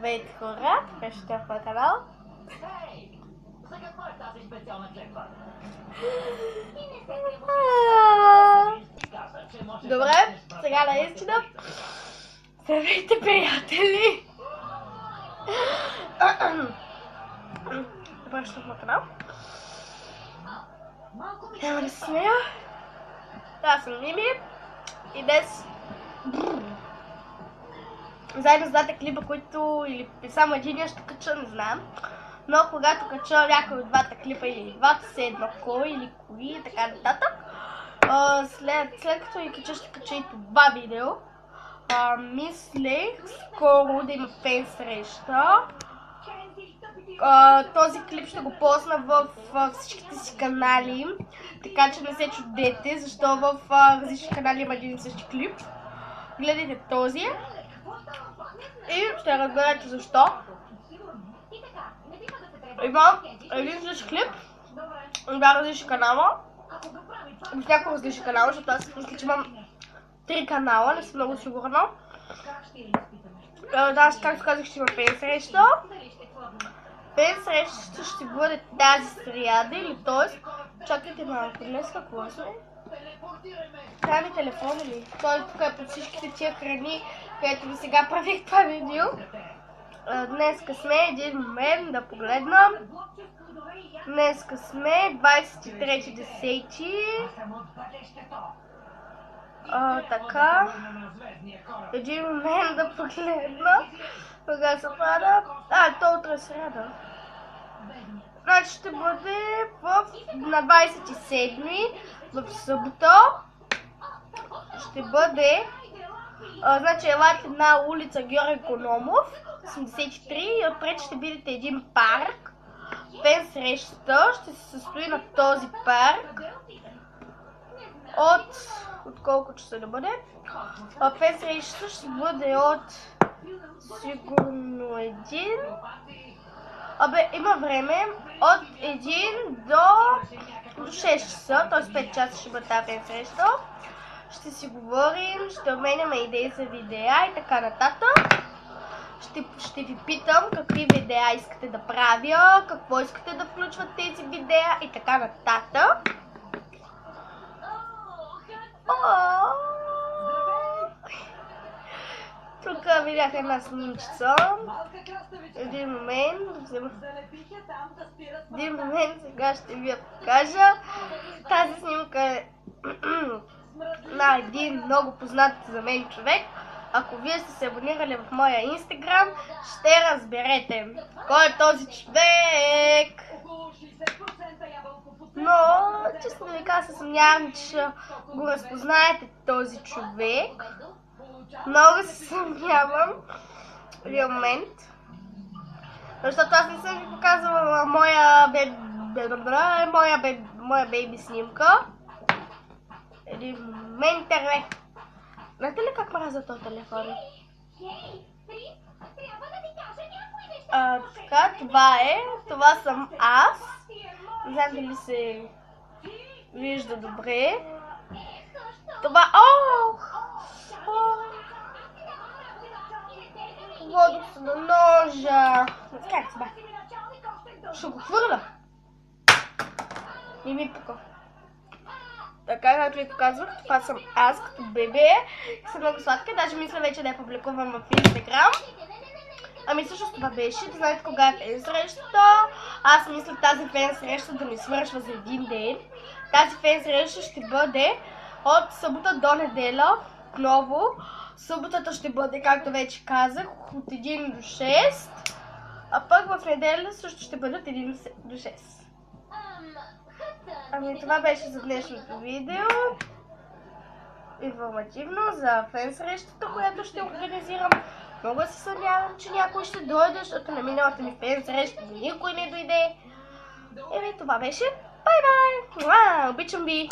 Здравейте хора, беше в моя канал. Добре, сега наистина. Здравейте, приятели! Добре, ще в моя канал. Няма да се смея. Аз съм Мими и днес заедно с двата клипа, които или само един ще кача, не знам. Но когато кача някой от двата клипа или двата се едно кой или кои и така нататък, след като ги кача, ще кача и това видео. Мислех скоро да има фен среща. Този клип ще го посна в всичките си канали, така че не се чудете защо в различни канали има един и същи клип. Гледайте този и ще разберете защо. Има един същи клип, два различни канала, в няколко различни канала, защото аз мисля, че имам 3 канала, не съм много сигурна. Аз, както казах, ще има фен среща. Фен среща ще бъде тази сряда или т.е. чакайте малко, днес какво сме? Това ми телефон или? Той тук е под всичките тия храни, където ви сега правих това видео. Днеска сме един момент да погледнам. Днеска сме 23.10. Така. Един момент да погледна. Кога се пада? То утре сряда. Значи ще бъде на 27 в събота. Ще бъде значи елате на улица Георги Икономов 83 и отпред ще видите един парк. Фен срещата ще се състои на този парк. От колко часа да бъде? Фен срещата ще бъде от сигурно един. Има време от 1 до 6 часа, т.е. 5 часа ще бъде тази фен среща. Ще си говорим, ще обменяме идеи за видеа и така нататък. Ще ви питам какви видеа искате да правя, какво искате да включват тези видеа и така нататък. Тук видях една снимчица. Един момент сега ще ви я покажа. Тази снимка е на един много познат за мен човек. Ако вие сте се абонирали в моя инстаграм, ще разберете кой е този човек. Но, честно да ви кажа, се съмнявам, че го разпознаете този човек. Много се съмнявам. Един момент. Защото аз не съм ви показвала моя бейби снимка. Един момент, знаете ли как мразя този телефон? Така, това съм аз. Не знам дали се вижда добре. Това, водох се на ножа. Как се ба? Ще го хвърля. Не ми пука. Така, както ви показвах, това съм аз като бебе. Съм много сладка, даже мисля вече да я публикувам в инстаграм. Всъщност това беше, да знаете кога е фен срещата. Аз мисля тази фен среща да ми свършва за един ден. Тази фен среща ще бъде от събота до неделя отново. Съботата ще бъде, както вече казах, от 1 до 6. А пък в неделя също ще бъде от 1 до 6. Това беше за днешното видео. Информативно за фен срещата, която ще организирам. Много се съмнявам, че някой ще дойде, защото на миналата ми фен среща никой не дойде. Това беше. Бай-бай! Обичам ви!